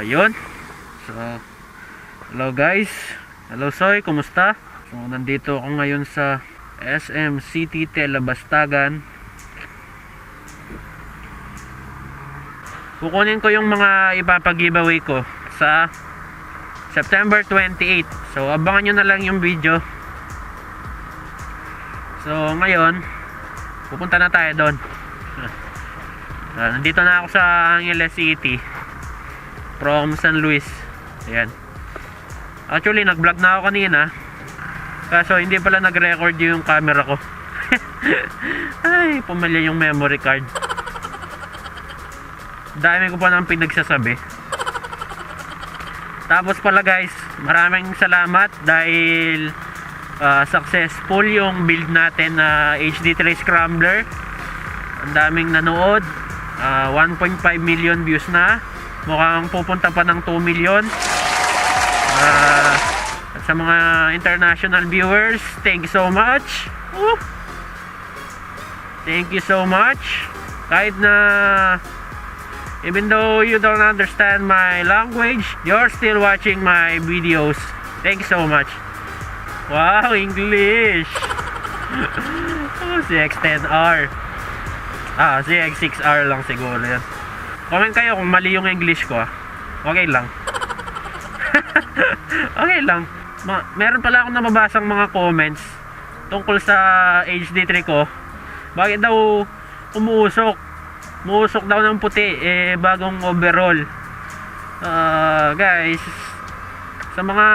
ayun. So, hello guys. Hello Soy, kumusta? So, nandito ako ngayon sa SM City Telebastagan. Kukunin ko yung mga ipapag-giveaway ko sa September 28. So, abangan nyo na lang yung video. So, ngayon, pupunta na tayo doon. Nandito na ako sa Angeles City from San Luis. Ayan. Actually, nag-vlog na ako kanina. Kaso, hindi pala nag-record yung camera ko. Ay, pumalya yung memory card. Dami ko pa nang pinagsasabi. Tapos pala guys, maraming salamat dahil successful yung build natin na HD3 Scrambler. Ang daming nanood. 1.5 million views na. Mukhang pupunta pa ng 2 million. At sa mga international viewers, thank you so much. Woo! Thank you so much. Kahit na even though you don't understand my language, you're still watching my videos. Thank you so much. Wow, English. Oh, si X10R. Si X6R lang siguro yan. Comment kayo kung mali yung English ko. Okay lang. Okay lang. Meron pala akong nababasang mga comments tungkol sa HD3 ko. Bakit daw umuusok? Umuusok daw ng puti bagong overhaul. Guys, sa mga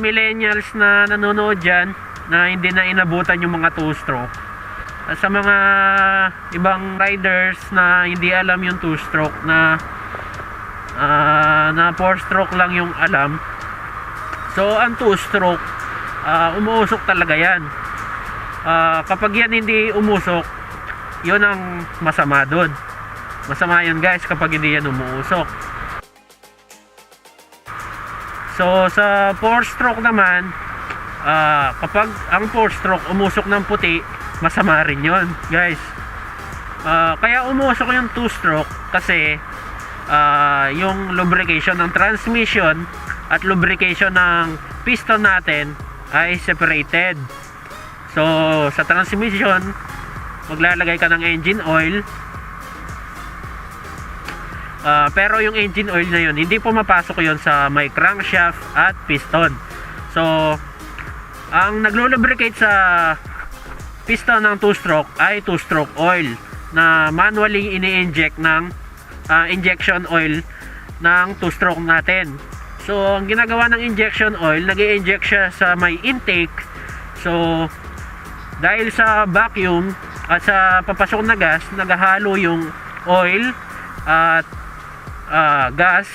millennials na nanonood dyan na hindi na inabutan yung mga 2-stroke, at sa mga ibang riders na hindi alam yung 2-stroke, na 4-stroke lang yung alam. So ang 2-stroke, umuusok talaga yan. Kapag yan hindi umusok, yun ang masama doon. Masama yun guys kapag hindi yan umuusok. So sa 4-stroke naman, kapag ang 4-stroke umusok ng puti, masama rin yun guys. Kaya umusok yung 2-stroke kasi yung lubrication ng transmission at lubrication ng piston natin ay separated. So sa transmission, maglalagay ka ng engine oil, pero yung engine oil na yun, hindi pumapasok yun sa may crankshaft at piston. So ang naglo-lubricate sa piston ng 2-stroke ay 2-stroke oil na manually ini-inject ng injection oil ng 2-stroke natin. So ang ginagawa ng injection oil, nag-i-inject siya sa may intake. So dahil sa vacuum at sa papasok na gas, naghahalo yung oil at gas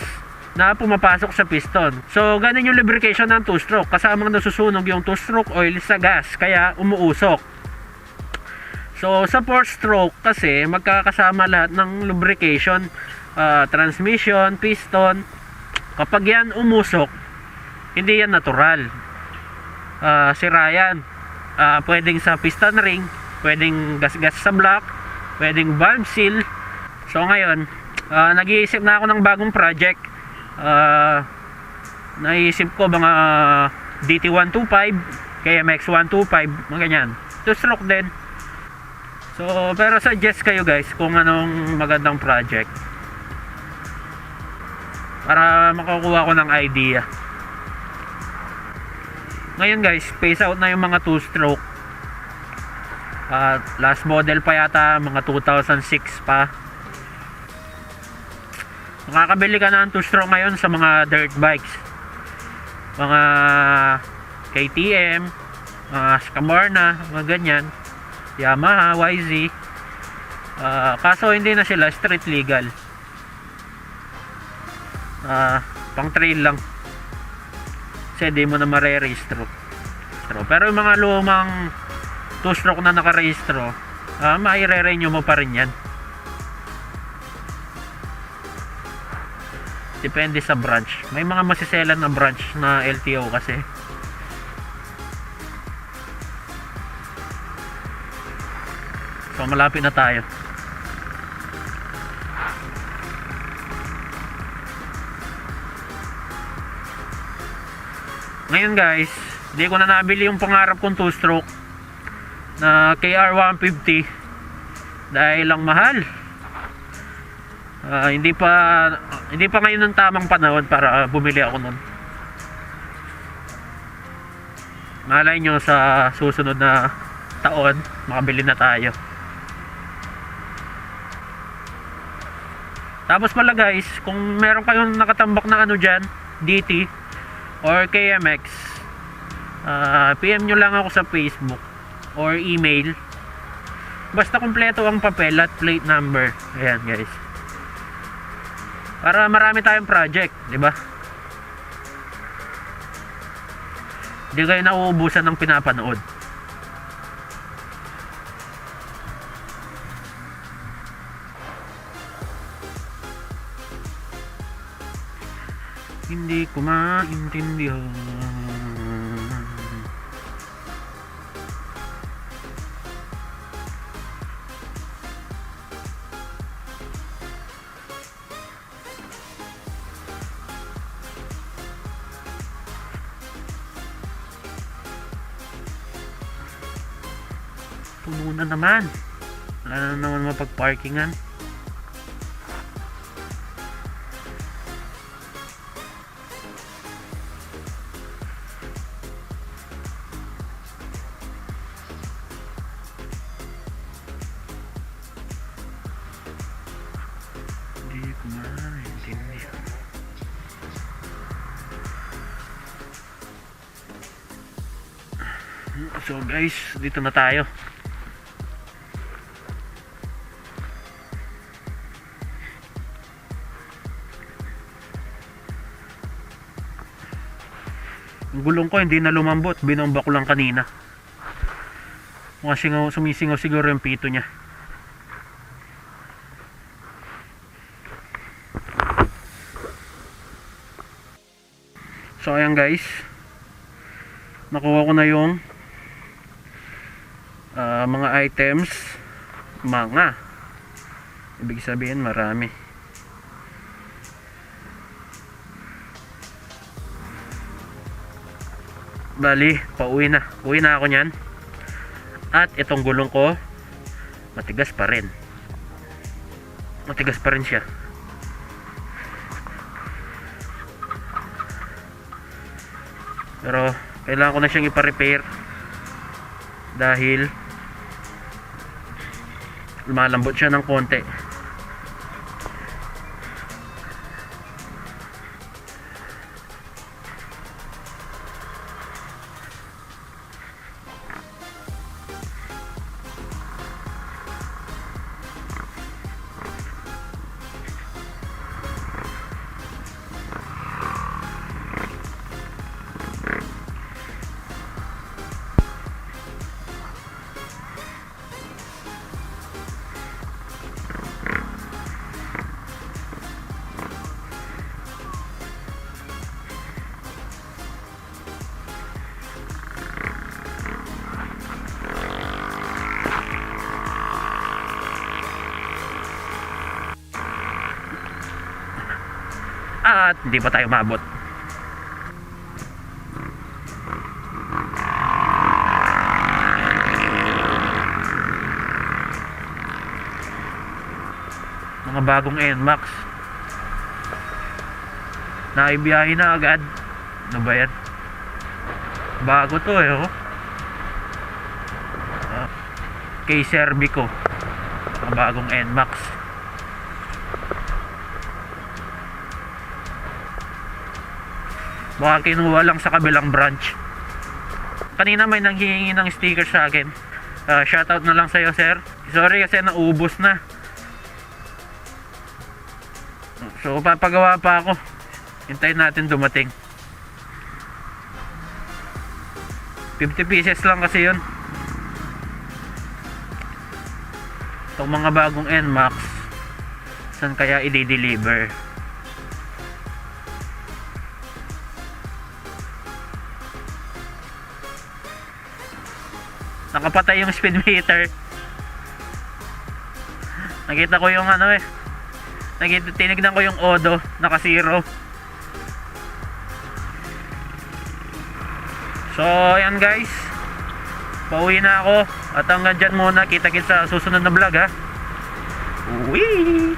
na pumapasok sa piston. So ganun yung lubrication ng 2-stroke, kasamang nasusunog yung 2-stroke oil sa gas, kaya umuusok. So sa 4-stroke kasi magkakasama lahat ng lubrication, transmission, piston. Kapag yan umusok, hindi yan natural. Sira yan. Pwedeng sa piston ring, pwedeng gas-gas sa block, pwedeng valve seal. So ngayon, nag-iisip na ako ng bagong project. Naisip ko mga DT125, KMX125, mga ganyan. 2-stroke din. So, pero suggest kayo guys kung anong magandang project para makakuha ko ng idea. Ngayon guys, phase out na yung mga 2-stroke. Last model pa yata, mga 2006 pa. Makakabili ka na ng 2-stroke ngayon sa mga dirt bikes, mga KTM, mga Scamarna, mga ganyan, Yamaha, YZ. Kaso hindi na sila street legal. Pang trail lang. Kasi di mo na marerehistro. Pero yung mga lumang 2-stroke na nakarehistro, maire-renew mo pa rin yan. Depende sa branch. May mga masiselan na branch na LTO kasi. So malapit na tayo. Ngayon guys, hindi ko na nabili yung pangarap kong 2-stroke na KR150 dahil lang mahal. Hindi pa ngayon ng tamang panahon para bumili ako nun. Malay nyo sa susunod na taon makabili na tayo. Tapos pala guys, kung meron kayong nakatambak na ano dyan, DT or KMX, PM nyo lang ako sa Facebook or email. Basta kumpleto ang papel at plate number. Ayan guys, para marami tayong project, di ba? Hindi kayo nauubusan ng pinapanood. Hindi ko maintindihan. Puno na naman. Wala na naman mapag-parkingan. Hindi ko maintindihan. So guys, dito na tayo. Yung gulong ko hindi na lumambot, binomba ko lang kanina. Mukhang sumisingaw siguro yung pito niya. So ayan guys, nakuha ko na yung mga items. Ibig sabihin marami. Bali, pauwi na. Uwi na ako nyan. At itong gulong ko, matigas pa rin. Matigas pa rin siya. Pero kailangan ko na siyang ipa-repair dahil lumalambot siya ng konti. At hindi pa tayo maabot. Mga bagong NMAX. Naibiyahe na agad. Ano ba yan? Bago to eh, oh. Kay Cervico. Mga bagong NMAX. Baka kinuha lang sa kabilang branch. Kanina may nanghihingi ng sticker sa akin. Shoutout na lang sa'yo, sir. Sorry kasi naubos na. So papagawa pa ako. Hintayin natin dumating. 50 pieces lang kasi yun. Itong mga bagong NMAX, saan kaya i-deliver? Nakapatay yung speed meter. Nakita ko yung ano eh. Tinignan ko yung odo, naka 0. So ayan guys, pauwi na ako at hanggang dyan muna, kita-kits sa susunod na vlog ha. Uwi!